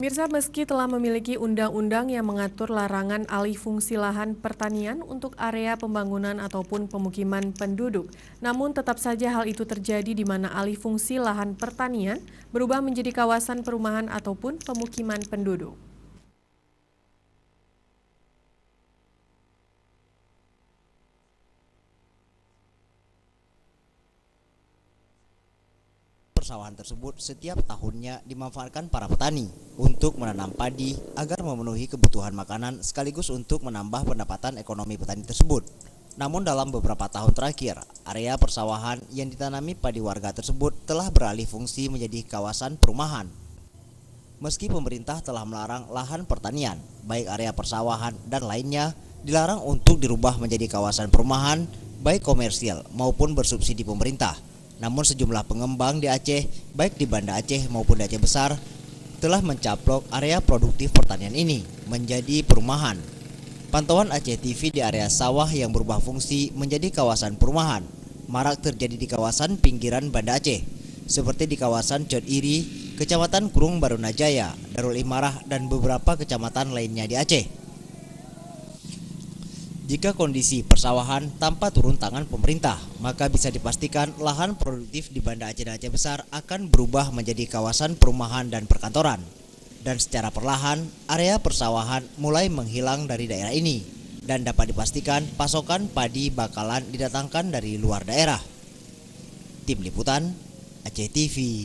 Mirsa, meski telah memiliki undang-undang yang mengatur larangan alih fungsi lahan pertanian untuk area pembangunan ataupun pemukiman penduduk, namun tetap saja hal itu terjadi di mana alih fungsi lahan pertanian berubah menjadi kawasan perumahan ataupun pemukiman penduduk. Persawahan tersebut setiap tahunnya dimanfaatkan para petani untuk menanam padi agar memenuhi kebutuhan makanan sekaligus untuk menambah pendapatan ekonomi petani tersebut. Namun dalam beberapa tahun terakhir, area persawahan yang ditanami padi warga tersebut telah beralih fungsi menjadi kawasan perumahan. Meski pemerintah telah melarang lahan pertanian, baik area persawahan dan lainnya, dilarang untuk dirubah menjadi kawasan perumahan, baik komersial maupun bersubsidi pemerintah. Namun sejumlah pengembang di Aceh, baik di Banda Aceh maupun di Aceh Besar, telah mencaplok area produktif pertanian ini menjadi perumahan. Pantauan Aceh TV di area sawah yang berubah fungsi menjadi kawasan perumahan marak terjadi di kawasan pinggiran Banda Aceh, seperti di kawasan Cot Iri, Kecamatan Kurung Barunajaya, Darul Imarah, dan beberapa kecamatan lainnya di Aceh. Jika kondisi persawahan tanpa turun tangan pemerintah, maka bisa dipastikan lahan produktif di Banda Aceh dan Aceh Besar akan berubah menjadi kawasan perumahan dan perkantoran. Dan secara perlahan, area persawahan mulai menghilang dari daerah ini. Dan dapat dipastikan pasokan padi bakalan didatangkan dari luar daerah. Tim Liputan, Aceh TV.